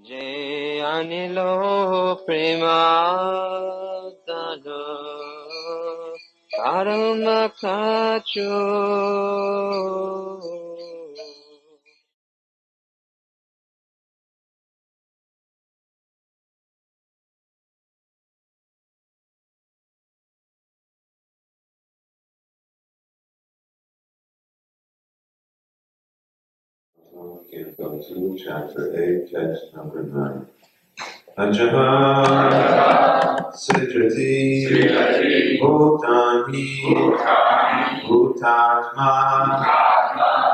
Je anilo premadano karma kacho. Canto 2, Chapter 8, Text number 9. Ajaha Srijati Bhutani Bhutatma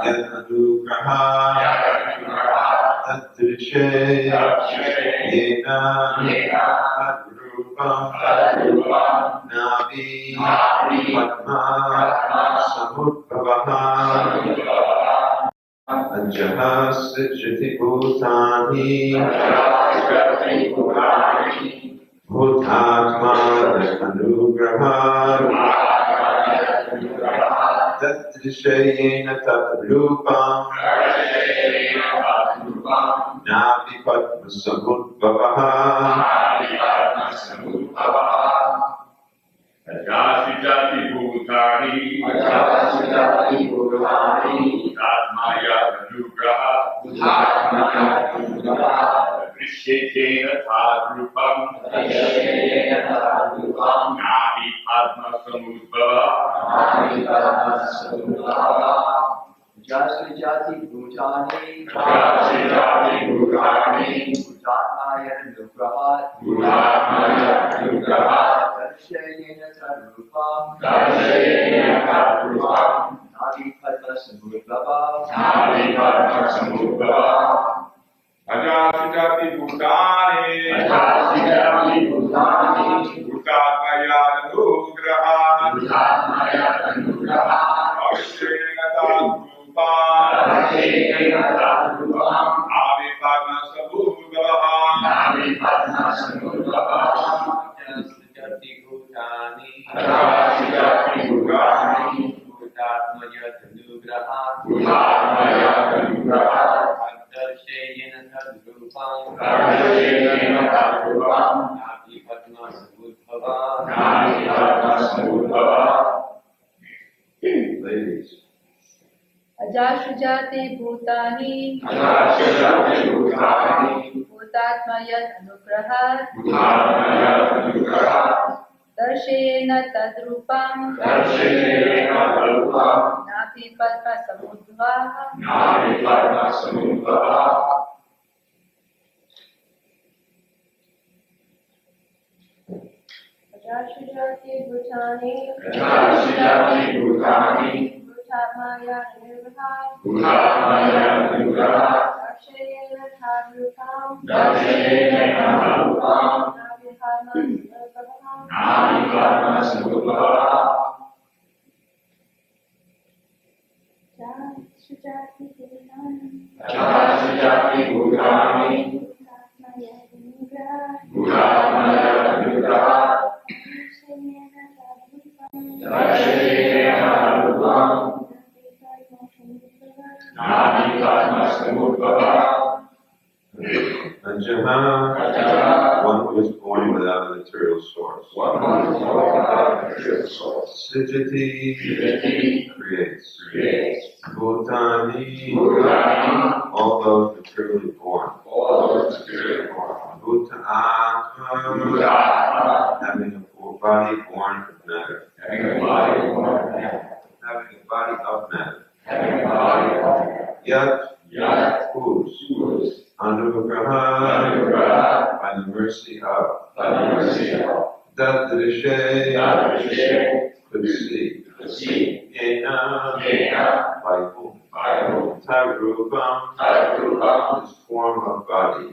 Yadanugraha Tadrishe Yena Tadrupam Navi Padma Samudbhavaha Ajaha Srijati Bhutani Bhutatma Anugraha Tadrishayena Tadrupam Navi Padma Samudbhavaha Ajasijati Bhutani Bhutatmaya Anugraha Vishetena Tadrupam Nahi Padma Samudbhava Ajasijati Bhutani Bhutatmaya Anugraha Darshayena Tadrupam Navi Padma Samudbhava Ajasijati Bhutani Bhutatmaya Anugraha Vishetena Tadrupam Nahi Padma Samudbhava Ajasijati Bhutani Ajasijati Bhutani Bhutatmaya Anugraha Darshayena Tadrupam Navi Padma Samudbhava Ladies. Ajasujati Bhutani Bhutatmaya Anugraha Darshayena Tadrupam Napi Padma Samudbhava Ajasujati Bhutani Bhutatmaya Anugraha Darshayena Tadrupam Napi Padma Samudbhava Ajasujati Bhutani Bhutatmaya Anugraha Darshayena Tadrupam Napi Padma Samudbhava Ajaha, one who is born without a material source. Srijati, creates. Bhutani, all those materially born. Bhutatma, having a body born of matter. Having a body of matter. Yat, whose? Anugraha, by the mercy of. Tadrishe, could see. Yena, by whom. Tadrupam, his form of body.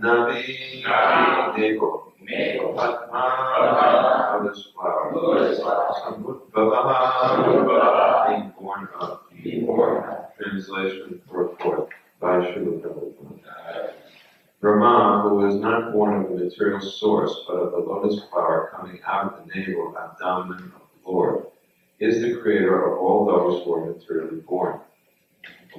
Navi, navel. Padma, lotus flower. Samudbhava, being born of. Translation purport by Srila Prabhupada. Brahma, who is not born of a material source, but of the lotus flower coming out of the navel abdomen of the Lord, is the creator of all those who are materially born.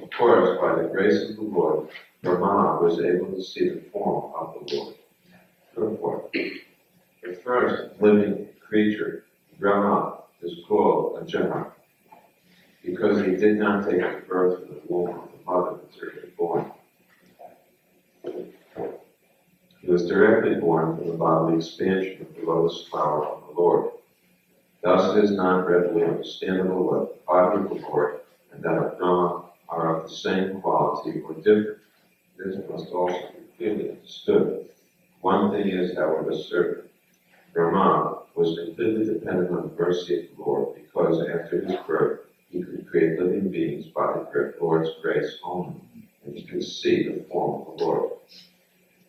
Of course, by the grace of the Lord, Brahma was able to see the form of the Lord. Therefore, the first living creature, Brahma, is called a Jana, because he did not take his birth in the womb of the mother materially born. He was directly born from the bodily expansion of the lotus flower of the Lord. Thus it is not readily understandable that the body of the Lord and that of Brahma are of the same quality or different. This must also be clearly understood. One thing is, however, certain. Brahma was completely dependent on the mercy of the Lord because after his birth he could create living beings by the Lord's grace only, and he could see the form of the Lord.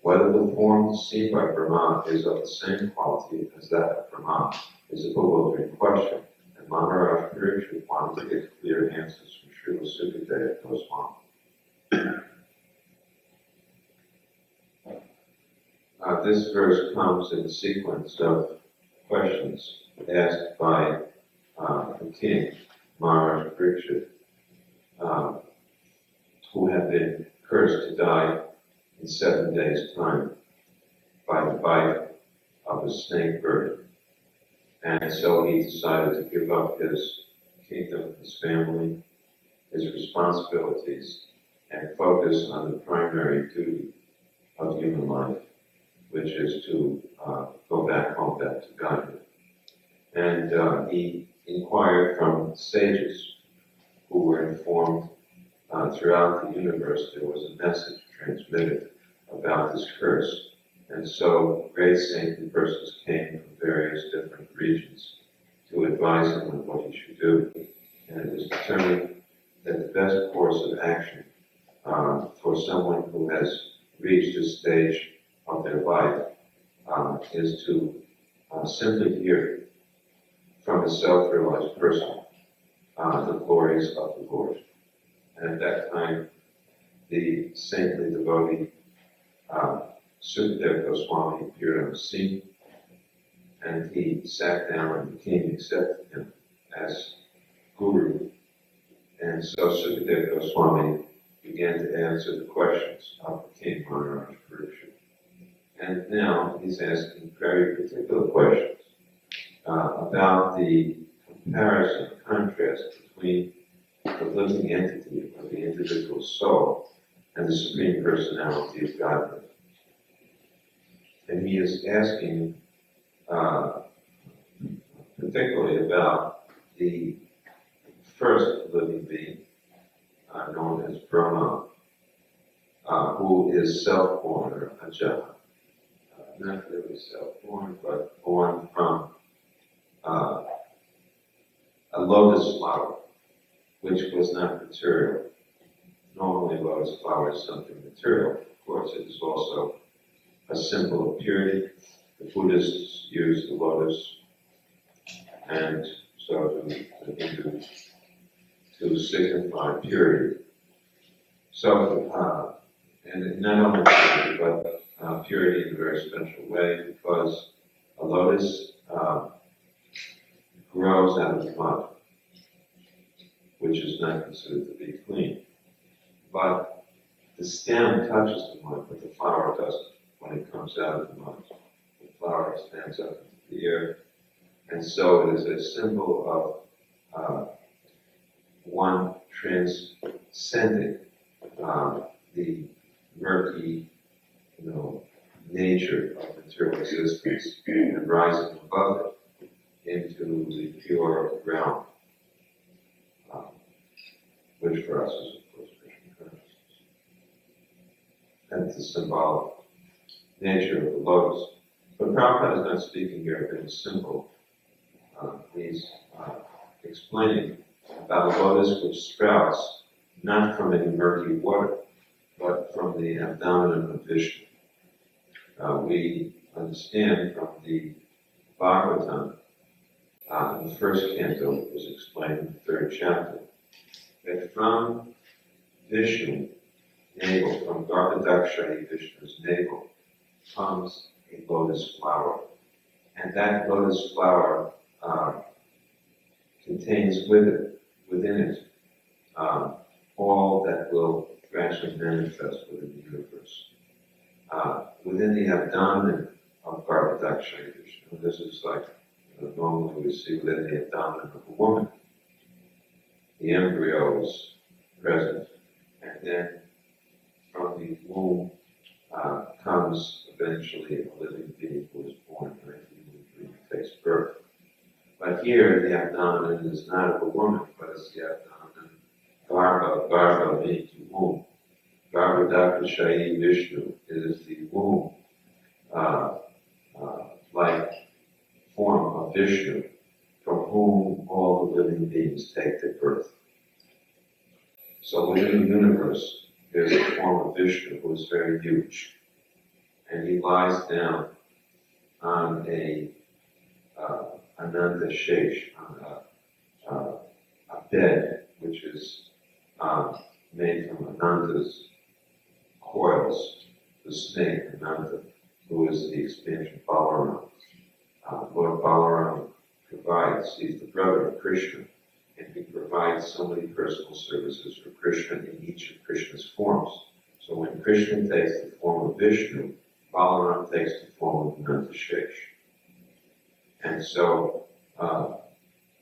Whether the form seen by Brahma is of the same quality as that of Brahma is a bewildering question, and Maharaj Parikshit wanted to get clear answers from Srila Sukadeva Goswami. This verse comes in a sequence of questions asked by the king, Maharaj Parikshit, who had been cursed to die in 7 days' time by the bite of a snake bird. And so he decided to give up his kingdom, his family, his responsibilities, and focus on the primary duty of human life, which is to go back home, back to Godhead. And he inquired from sages who were informed throughout the universe there was a message transmitted about this curse. And so great saintly persons came from various different regions to advise him on what he should do. And it was determined that the best course of action for someone who has reached a stage of their life is to simply hear from a self-realized person the glories of the Lord. And at that time, the saintly devotee Sukadeva Goswami appeared on the scene, and he sat down and the king accepted him as guru. And so Sukadeva Goswami began to answer the questions of the king, Maharaj Parikshit. And now he's asking very particular questions about the comparison, contrast between the living entity of the individual soul and the Supreme Personality of Godhead. And he is asking particularly about the first living being, known as Brahma, who is self-born, or Ajana. Not really self-born, but born from a lotus flower, which was not material. Normally, lotus flower is something material. Of course, it is also a symbol of purity. The Buddhists use the lotus, and so the Hindus to signify purity. So, and not only purity, but purity in a very special way, because a lotus grows out of the mud, which is not considered to be clean. But the stem touches the mud, but the flower doesn't. When it comes out of the mud, the flower stands up into the air. And so it is a symbol of one transcending the murky, nature of material existence and rising above it into the pure realm, which for us is, of course, Krishna Consciousness. That's the symbolic nature of the lotus. But Prabhupada is not speaking here of any symbol. He's explaining about a lotus which sprouts not from any murky water, but from the abdomen of Vishnu. We understand from the Bhagavatam, the first canto that was explained in the 3rd chapter, that from Vishnu navel, from Garbhodakshaya Vishnu's navel, comes a lotus flower. And that lotus flower contains within it all that will gradually manifest within the universe. Within the abdomen of Garbhodakshaya Vishnu, this is like normally we see within the abdomen of a woman. The embryo is present, and then from the womb comes eventually a living being who is born, right? Who takes birth. But here, the abdomen is not of a woman, but it's the abdomen. Garbha means womb. Garbhodakshaya Vishnu is the womb, like form of Vishnu, from whom all the living beings take their birth. So within the universe, there's a form of Vishnu who is very huge. And he lies down on a Ananda Shesh, on a bed which is made from Ananda's coils, the snake Ananda, who is the expansion of Balaram. Lord Balaram provides, he's the brother of Krishna, and he provides so many personal services for Krishna in each of Krishna's forms. So when Krishna takes the form of Vishnu, Balaram takes the form of Ananta Shesh. And so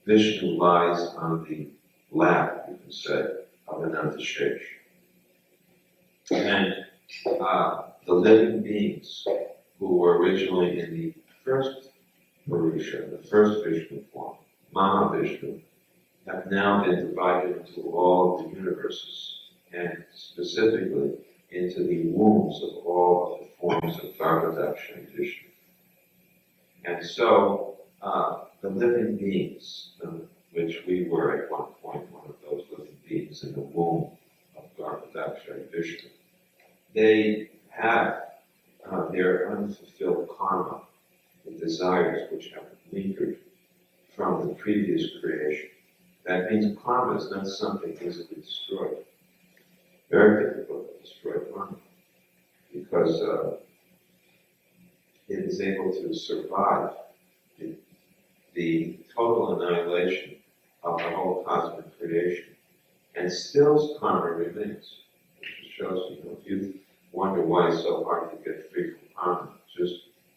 Vishnu lies on the lap, you can say, of Ananta Shesh. And the living beings who were originally in the first Purusha, the first Vishnu form, Mahavishnu, have now been divided into all of the universes, and specifically into the wombs of all of the forms of Garbhodakshaya Vishnu. And so, the living beings, which we were at one point one of those living beings in the womb of Garbhodakshaya Vishnu, they have their unfulfilled karma, the desires which have lingered from the previous creation. That means karma is not something easily destroyed. Very difficult to destroy karma, because it is able to survive the total annihilation of the whole cosmic creation, and still karma remains. Which shows, if you wonder why it's so hard to get free from karma, just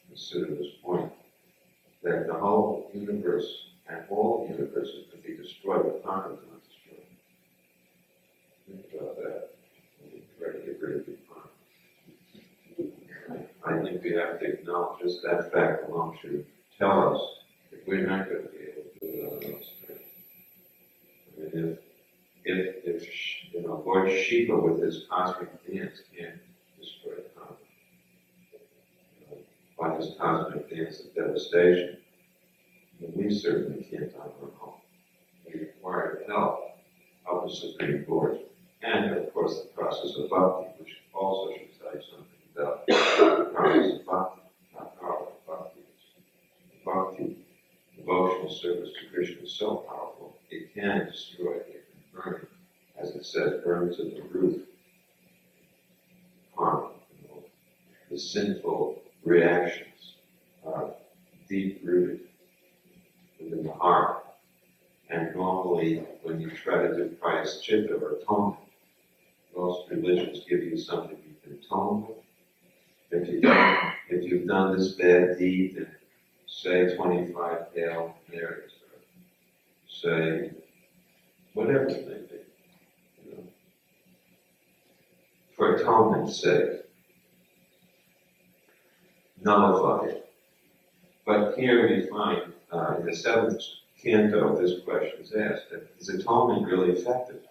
consider this point, that the whole universe and all universes can be destroyed, but karma is not destroyed. Think about that. We try to get rid of the karma. I think we have to acknowledge just that fact alone should tell us that we're not going to be able to do it on our own strength. I mean, if Lord Shiva with his cosmic dance can't destroy karma, by his cosmic dance of devastation, then we certainly can't on our own. We require help of the Supreme Lord, and of course the process of Bhakti, which also should tell you something about the process of Bhakti, how powerful Bhakti is. Bhakti, devotional service to Krishna, is so powerful, it can destroy, it can burn, as it says, burn to the root karma. The sinful reactions are deep-rooted within the heart. And normally, when you try to do prayaschitta or atonement, most religions give you something you can atone with. If you've done this bad deed, then say 25 Hail Marys, or say whatever it may be, for atonement's sake. Nullify it. But here we find, in the seventh canto, this question is asked, that is atonement really effective?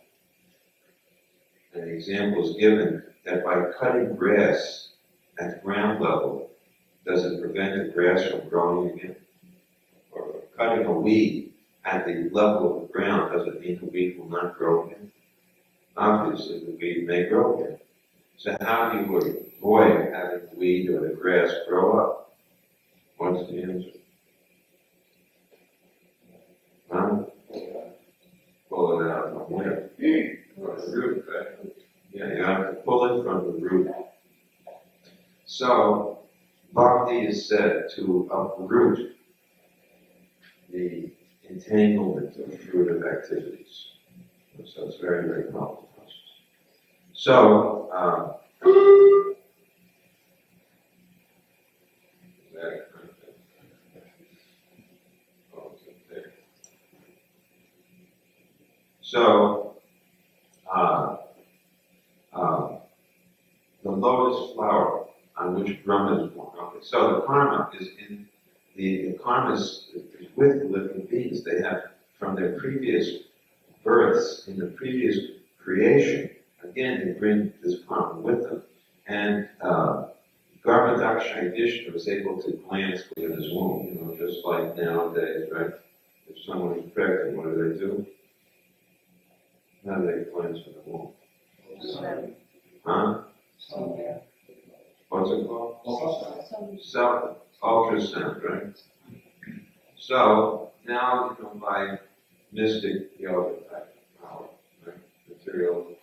And the example is given that by cutting grass at ground level, does it prevent the grass from growing again? Or cutting a weed at the level of the ground, does it mean the weed will not grow again? Obviously, the weed may grow again. So how do you avoid having the weed or the grass grow up? What's the answer? Pull it out from where? From the root, right? Yeah, you have to pull it from the root. So, Bhakti is said to uproot the entanglement of fruitive activities. So it's very, very powerful. So, so, the lotus flower on which Brahma is born. Okay, so the karma is in the karma is with living beings. They have from their previous births in the previous creation. Again, they bring this karma with them, and Garbhodakshaya Vishnu was able to glance within his womb. You know, just like nowadays, right? If someone is pregnant, what do? How do they glance in the womb? Huh? What's it called? Ultrasound, right? So now, you know, by mystic yoga type of power, right? Material,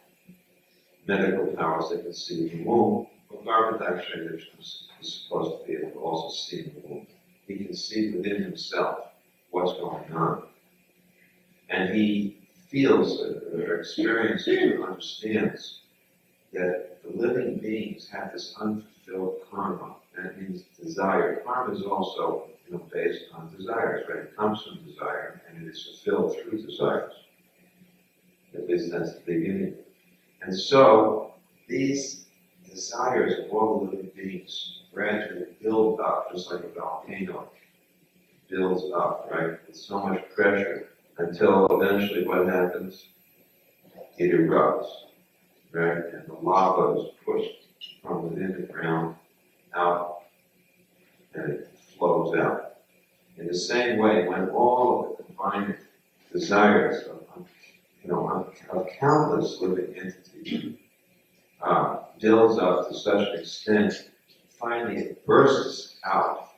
medical powers, they can see the womb. But Garbhodakshaya Vishnu is supposed to be able to also see the womb. He can see within himself what's going on, and he feels or experiences or understands that the living beings have this unfulfilled karma. That means desire. Karma is also, you know, based on desires, right? It comes from desire, and it is fulfilled through desires. At least that's the beginning. And so, these desires of all the living beings gradually build up, just like a volcano builds up, right? With so much pressure, until eventually what happens? It erupts, right? And the lava is pushed from within the ground out, and it flows out. In the same way, when all of the combined desires of countless living entities builds up to such an extent, finally it bursts out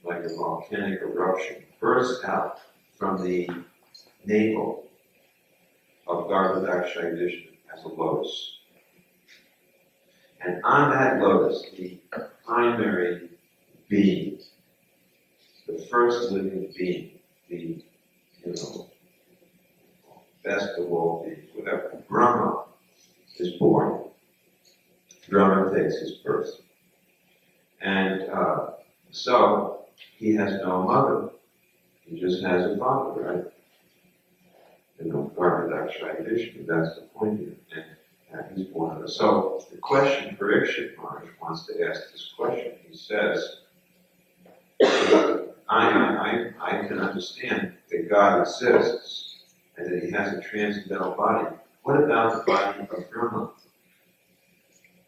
like a volcanic eruption, bursts out from the navel of Garbhodakshaya Vishnu as a lotus. And on that lotus, the primary being, the first living being, the, you know, best of all beings, whatever, Brahma is born. Brahma takes his birth. And so he has no mother. He just has a father, right? You know, Garbhodakshaya Vishnu, that's the point here. And he's born of it. So the question Parikshit Maharaj wants to ask this question. He says, I can understand that God exists and that he has a transcendental body. What about the body of Brahma?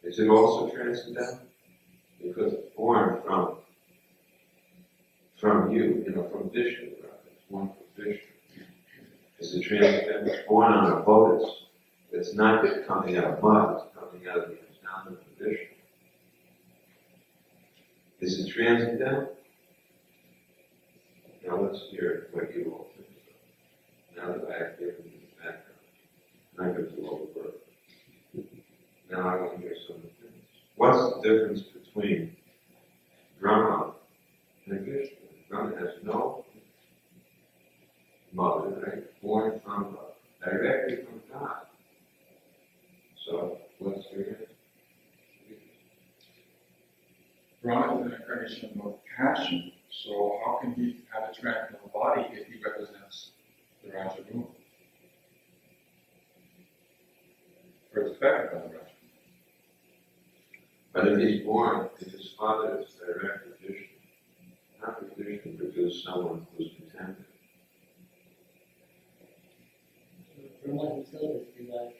Is it also transcendental? Because it's born from you, you know, from Vishnu. It's born from Vishnu. It's a transcendental. It's born on a lotus. It's not coming out of mud. It's coming out of the sound of Vishnu. Is it transcendental? Now let's hear what you all think. Now that I have given you the background, and I go to all the work. Now I want to hear some of the things. What's the difference between Brahma and Vishnu? Brahma has no mother, right? Born from directly from God. So let's hear it. Brahma is an incarnation of passion, so how can he have a transcendental body if he represents the Raja Guna? Or is affected by the Raja Guna? But if he's born, if his father is directly Vishnu, how could Vishnu produce someone who's contented? Brahma himself is divine.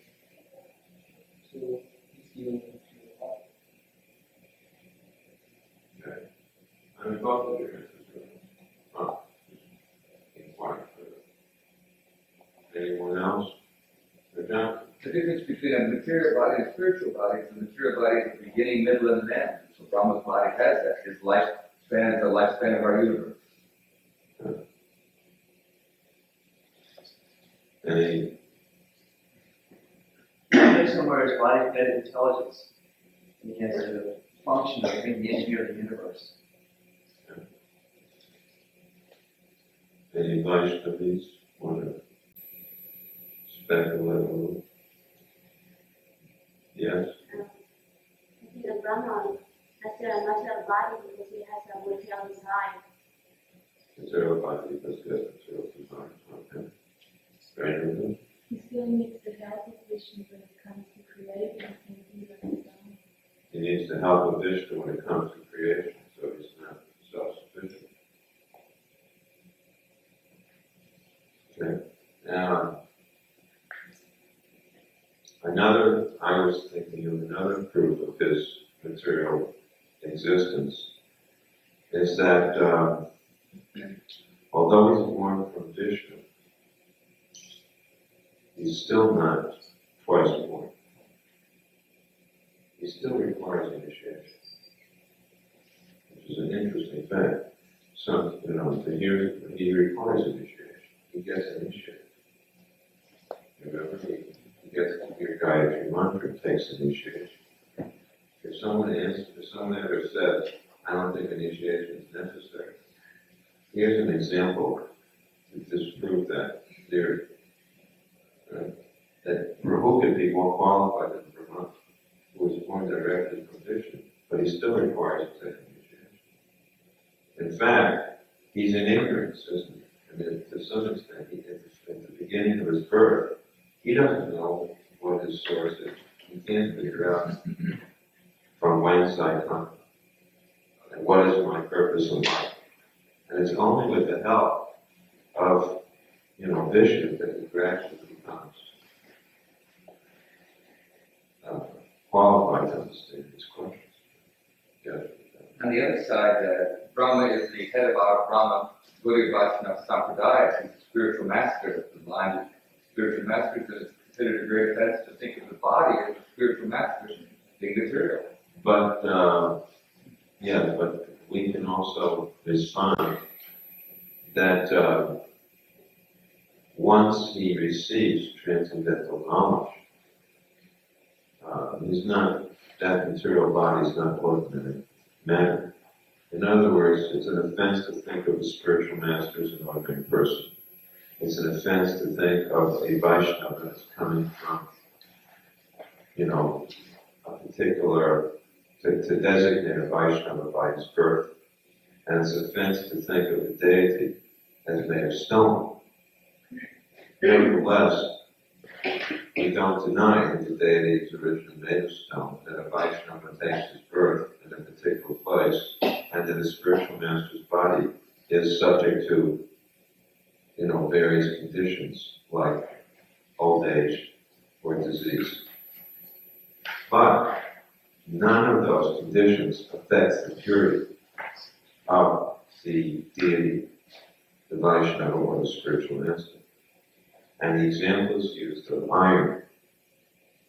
So he's given to the heart. Okay. I mean, both of your answers are inquiring further. Anyone else? John? The difference between a material body and a spiritual body is the material body is the beginning, middle, and an end. So Brahma's body has that. His lifespan is the lifespan of our universe. Any? Somewhere his body fed intelligence. And he has a function of being the engineer of the universe. Any Vaishnavis want to speculate a little? Yes? material body because he has a material design. Material body because he has material design. Okay. Very good. He still needs the help of Vishnu when it comes to creating and things like that. He needs the help of Vishnu when it comes to creation, so he's not self-sufficient. Okay. Now, I was thinking of another proof of his material existence is that although he's born from Vishnu, he's still not twice born. He still requires initiation, which is an interesting fact. So, he requires initiation. He gets initiated. Remember, he gets your Gayatri mantra, takes initiation. If someone ever says, I don't think initiation is necessary, here's an example to disprove that theory. That who could be more qualified than Brahma, who was born directly from Vishnu, but he still requires to take initiation. In fact, he's in ignorance, isn't he? I mean, to some extent, at the beginning of his birth, he doesn't know what his source is. He can't figure out from whence I come and what is my purpose in life. And it's only with the help of, Vishnu that he gradually becomes qualified to understand these questions. Yeah. On the other side, Brahma is the head of our Brahma Guru Vaishnava Sampradaya. He's the spiritual master of the line of spiritual masters. It's considered a great offense to think of the body as a spiritual master being material. But we can also respond that once he receives transcendental knowledge, that material body is not ordinary matter. In other words, it's an offense to think of the spiritual master as an ordinary person. It's an offense to think of a Vaishnava that's coming from, a particular, to designate a Vaishnava by his birth. And it's an offense to think of the deity as made of stone. Nevertheless, we don't deny that the deity is originally made of stone, that a Vaishnava takes his birth in a particular place, and that the spiritual master's body is subject to, various conditions like old age or disease. But none of those conditions affects the purity of the deity, the Vaishnava, or the spiritual master. And the example is used of iron,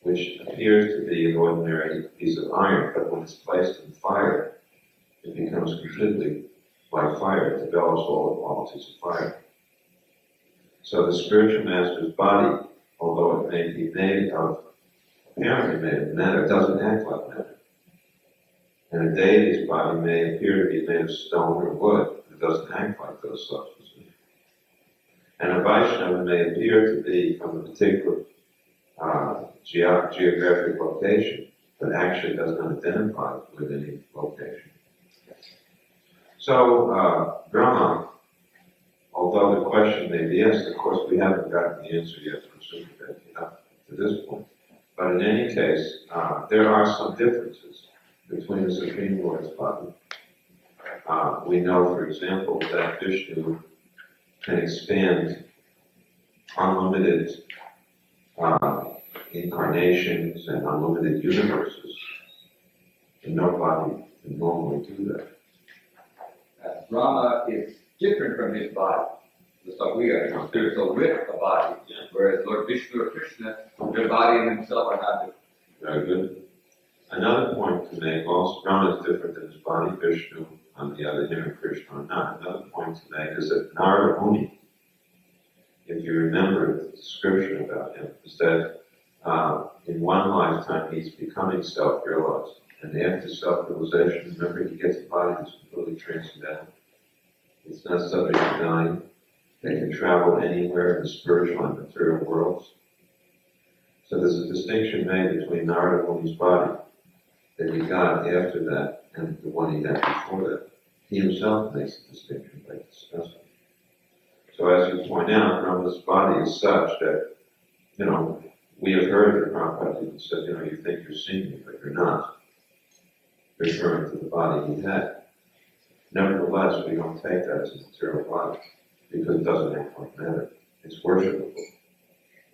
which appears to be an ordinary piece of iron, but when it's placed in fire, it becomes completely like fire. It develops all the qualities of fire. So the spiritual master's body, although it may be apparently made of matter, doesn't act like matter. And a deity's body may appear to be made of stone or wood, but it doesn't act like those substances. And a Vaishnava may appear to be from a particular geographic location, but actually does not identify with any location. So, Brahma, although the question may be asked, of course we haven't gotten the answer yet from Sukhadeva up to this point. But in any case, there are some differences between the Supreme Lord's body. We know, for example, that Vishnu can expand unlimited incarnations and unlimited universes, and nobody can normally do that. Brahma is different from his body, just like we are. He's spiritual with a body, whereas Lord Vishnu or Krishna, their body and himself are not different. Very good. Another point to make, also, Brahma is different than his body, Vishnu, on the other hand, and Krishna are not. Another point to make is that Narada Muni, if you remember the description about him, is that in one lifetime he's becoming self-realized. And after self-realization, remember, he gets a body that's completely transcendental. It's not subject to dying. They can travel anywhere in the spiritual and material worlds. So there's a distinction made between Narada Muni's body that he got after that and the one he had before that. He himself makes a distinction by discussing. So as you point out, Brahma's body is such that, we have heard that Prabhupada even said, you think you're seeing me, but you're not, referring to the body he had. Nevertheless, we don't take that as a material body, because it doesn't act like matter. It's worshipable.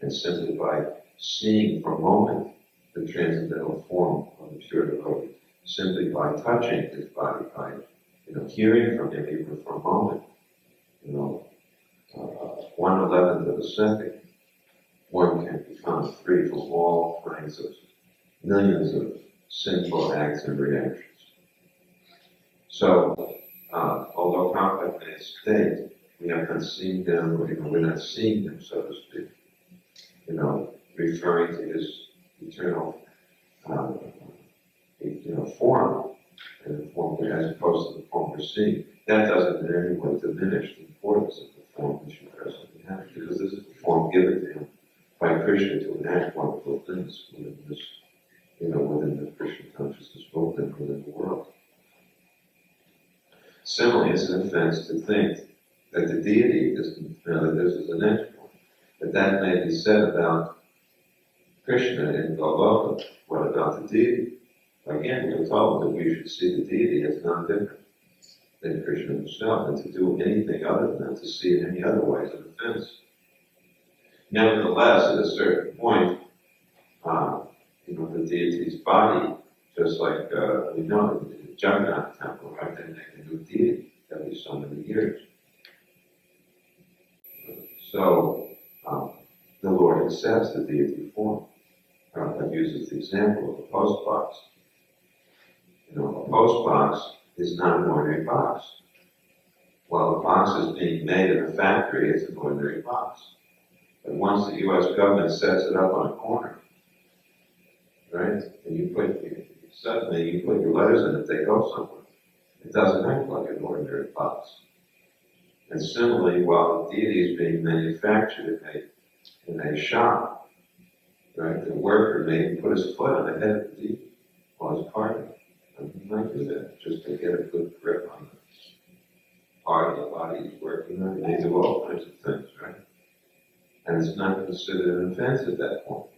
And simply by seeing for a moment the transcendental form of the pure devotee, simply by touching his body, by hearing from him even for a moment, 1/11th of a second, one can become free from all kinds of millions of sinful acts and reactions. So, although Prabhupada may state we have not seen them, we're not seeing them, so to speak, referring to his eternal, form, and the form as opposed to the form we're seeing, that doesn't in any way diminish the importance of the form which you presently have, because this is the form given to him by Krishna to enact wonderful things within this, within the Krishna consciousness movement within the world. Similarly, it's an offense to think that the deity is, that this is the next point, that may be said about Krishna in Goloka. What about the deity? Again, we're told that we should see the deity as not different than Krishna himself, and to do anything other than that, to see it any other way is an offense. Nevertheless, at a certain point, the deity's body, just like we know in the Jagannath temple, right, they make a new deity every so many years. So, the Lord accepts the deity form. Prabhupada uses the example of a post box. A post box is not an ordinary box. While the box is being made in a factory, it's an ordinary box. But once the U.S. government sets it up on a corner, right, and suddenly you put your letters in it, they go somewhere. It doesn't act like an ordinary box. And similarly, while the deity is being manufactured in a shop, right, the worker may put his foot on the head of the deity while he's carving. And he might do that just to get a good grip on the part of the body he's working on. They do all kinds of things, right? And it's not considered an offense at that point.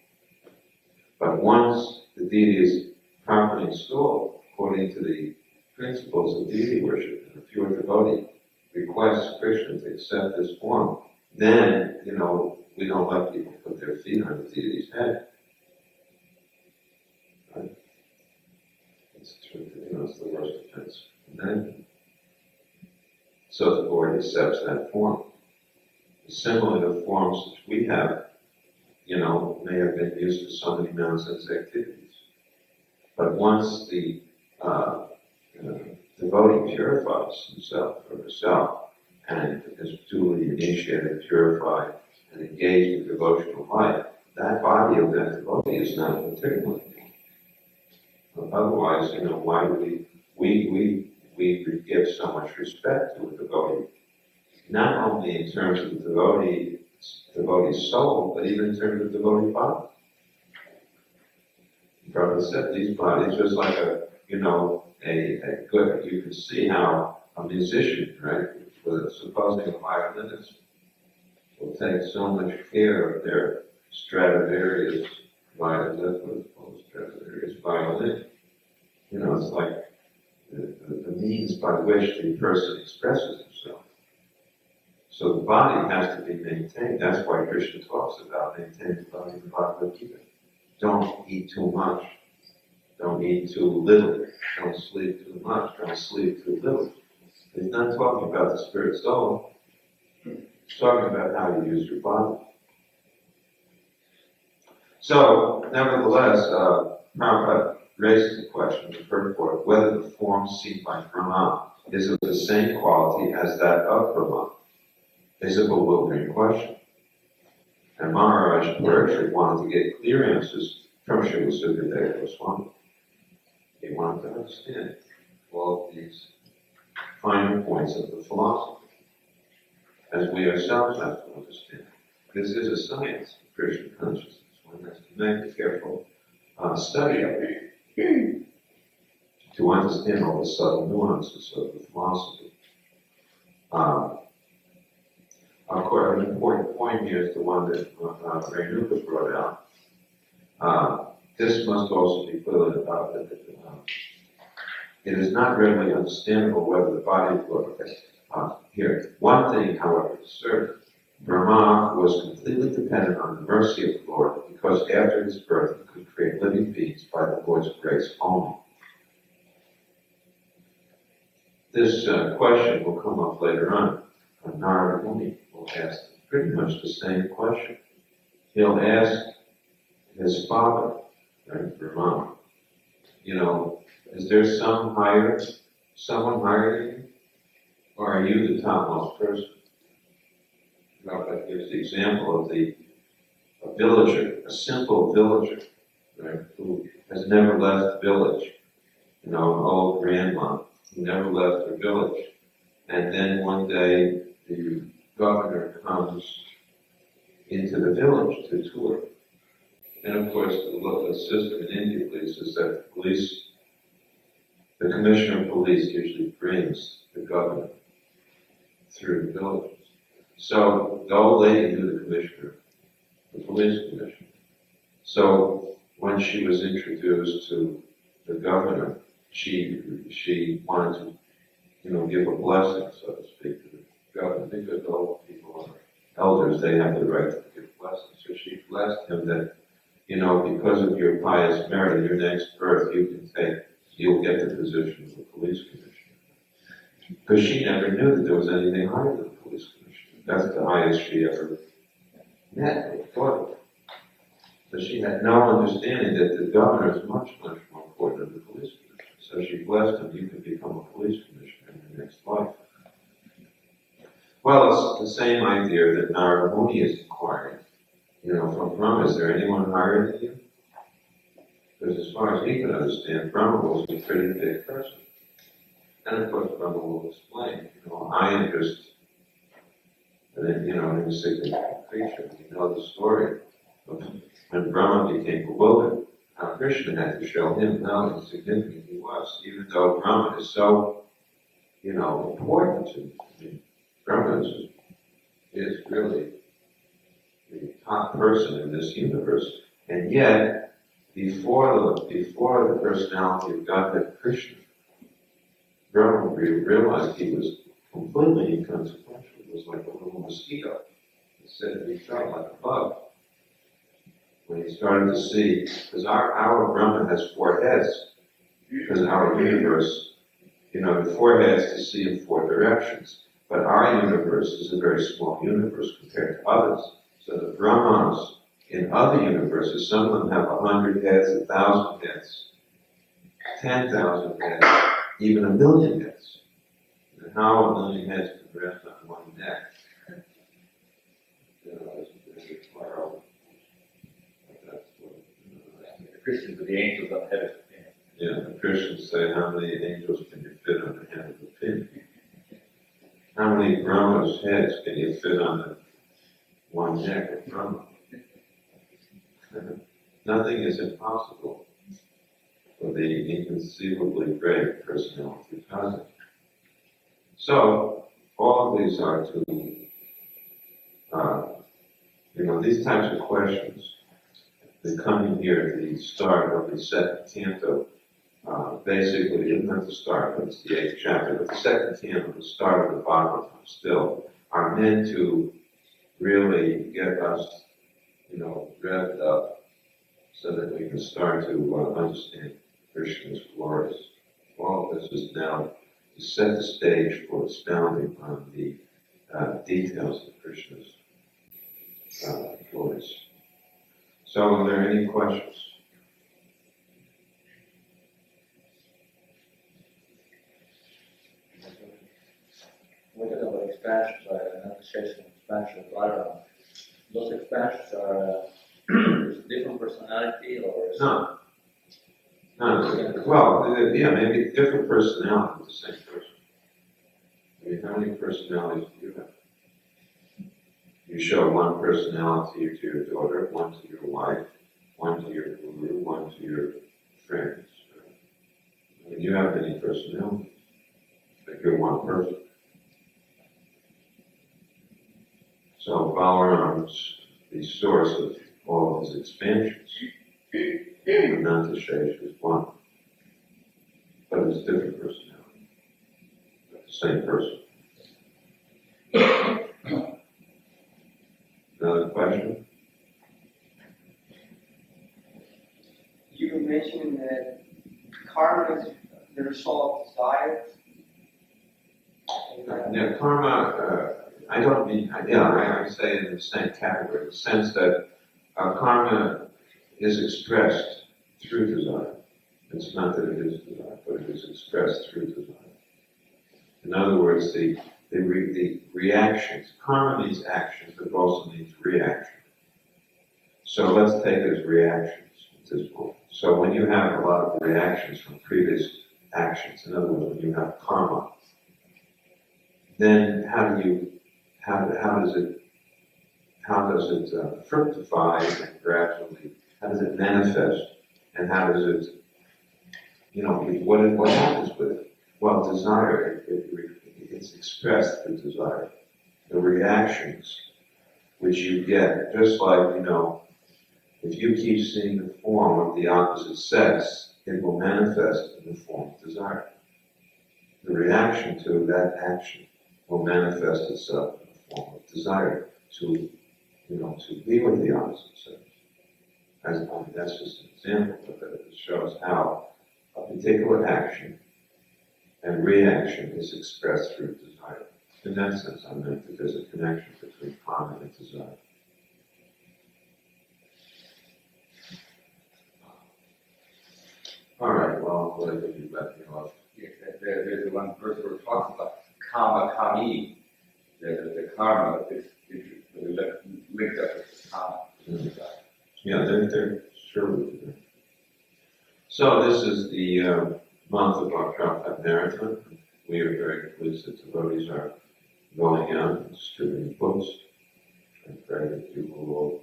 But once the deity is properly installed, according to the principles of deity worship, and the pure devotee requests Krishna to accept this form, then, we don't let people put their feet on the deity's head. Right? It's true, it's the worst offense. And then, so the Lord accepts that form. Similarly, the forms which we have, may have been used for so many nonsense activities. But once the devotee purifies himself or herself and is duly initiated, purified, and engaged in devotional life, that body of that devotee is not material anymore. Otherwise, why do we give so much respect to a devotee? Not only in terms of the devotee's soul, but even in terms of the devotee body. The Prabhupada said these bodies, just like a good, you can see how a musician, right, supposing a violinist, will take so much care of their Stradivarius violin, that's what it's called, Stradivarius violin. It's like the means by which the person expresses himself. So the body has to be maintained. That's why Krishna talks about maintaining the body in the Bhagavad Gita. Don't eat too much. Don't eat too little. Don't sleep too much. Don't sleep too little. He's not talking about the spirit soul. He's talking about how you use your body. So, nevertheless, Prabhupada raises the question in the purport whether the form seen by Brahma is of the same quality as that of Brahma. Is a bewildering question. And Maharaj Parikshit wanted to get clear answers from Srila Sukadeva Goswami. He wanted to understand all of these finer points of the philosophy, as we ourselves have to understand. This is a science of Krishna consciousness. One has to make a careful study of it. to understand all the subtle nuances of the philosophy. Of course, an important point here is the one that Renuka brought out. This must also be clearly about that it is not readily understandable whether the body of Lord. Here, one thing, however, is certain. Brahma was completely dependent on the mercy of the Lord because after his birth he could create living beings by the Lord's grace only. This question will come up later on. Narada Muni will ask pretty much the same question. He'll ask his father, right, Brahma, is there someone higher than you? Or are you the topmost person? That gives the example of a villager, a simple villager, right, who has never left the village, an old grandma who never left her village. And then one day the governor comes into the village to tour. And of course the system in India is that the commissioner of police usually brings the governor through the villages. So the old lady knew the commissioner, the police commissioner. So when she was introduced to the governor, she wanted to, give a blessing, so to speak, to the governor, because old people are elders, they have the right to give blessings. So she blessed him that, because of your pious merit in your next birth, you'll get the position of the police commissioner. Because she never knew that there was anything higher than the police commissioner. That's the highest she ever met or thought of. So she had no understanding that the governor is much, much more important than the police commissioner. So she blessed him, you could become a police commissioner in your next life. Well, it's the same idea that Narada Muni is inquiring. From Brahma, is there anyone higher than you? Because as far as he could understand, Brahma was a pretty big person. And of course, Brahma will explain, I am just an insignificant creature. You know the story of when Brahma became bewildered, how Krishna had to show him how insignificant he was, even though Brahma is so, important to him. Brahma is really the top person in this universe. And yet, before the personality of Godhead Krishna, Brahma realized he was completely inconsequential. It was like a little mosquito. He said he felt like a bug. When he started to see, because our Brahma has 4 heads, because our universe, the 4 heads to see in 4 directions. But our universe is a very small universe compared to others. So the Brahmas in other universes, some of them have 100 heads, 1,000 heads, 10,000 heads, even 1,000,000 heads. And how 1,000,000 heads can rest on one neck? The Christians are the angels on the head of the pin. Yeah, the Christians say, how many angels can you fit on the head of the pin? How many Brahma's heads can you fit on the one neck of Brahma? Nothing is impossible for the inconceivably great personality of Godhead. So, all of these are to, these types of questions, they come in here at the start of the 2nd canto, basically, isn't that the start, but it's the 8th chapter, but the 2nd canto, the start of the Bhagavatam still, are meant to really get us, revved up so that we can start to understand Krishna's glories. All of this is now to set the stage for expounding on the details of Krishna's glories. So, are there any questions? Look at our expansions, annunciation, expansion, Bhagavatam. Those expansions are different personality or? No. Well, maybe different personality with the same person. I mean, how many personalities do you have? You show one personality to your daughter, one to your wife, one to your guru, one to your friends. I mean, you have personalities. Like you're one person. So Balaram is the source of all of his expansions. Ananta Shesha is one. But it's different personality. But the same person. Another question? You were mentioning that karma is the result of desires. Yeah, karma, I don't mean, I say it in the same category, in the sense that karma is expressed through desire. It's not that it is desire, but it is expressed through desire. In other words, the reactions, karma means actions, but it also means reaction. So let's take it as reactions at this point. So when you have a lot of reactions from previous actions, in other words, when you have karma, then how does it fructify and gradually, how does it manifest, and how does it, what happens with it? Well, desire, it's expressed through desire. The reactions which you get, just like, if you keep seeing the form of the opposite sex, it will manifest in the form of desire. The reaction to that action will manifest itself in the form of desire to be with the opposite sex. That's just an example, but it shows how a particular action and reaction is expressed through desire. In that sense, I meant that there's a connection between karma and desire. All right, well, what did you let me off? Yes, there's the one verse where it talks about karma kami. The karma is linked up with the karma. Yeah, they're surely there. So this is the month of our Prabhupada Marathon. We are very pleased that devotees are going out and distributing books. I pray that you will all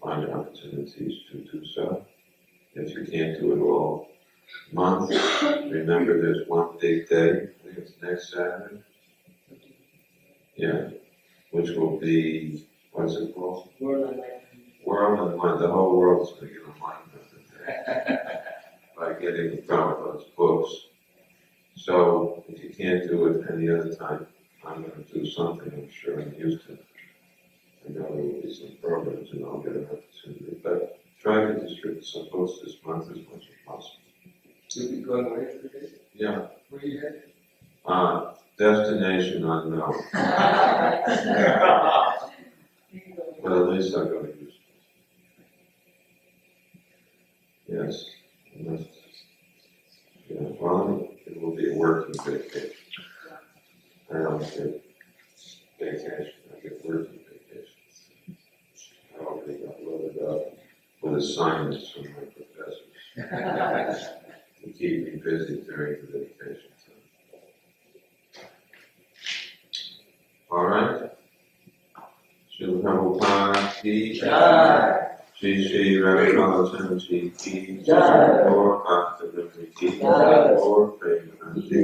find opportunities to do so. If you can't do it all month, remember there's one big day, I think it's next Saturday. Yeah, which will be, what's it called? World Enlightenment. World Enlightenment. The whole world's going to get enlightenment today by getting the Prabhupada's books. So if you can't do it any other time, I'm going to do something I'm sure I'm used to. I know there will be some programs and I'll get an opportunity. But try to distribute some books this month as much as possible. You'll be going away for the day? Yeah. Where are you headed? Destination unknown. But at least I'll go to Houston. Yes. Well, it will be a working vacation. I don't get vacation, I get working vacation. I already got loaded up with assignments from my professors to keep me busy during the vacation time. All right. Srila Prabhupada ki jai. Shri Ravi Prabhupada ki jai. Or Bhaktivedanta ki jai. Or Premanandi.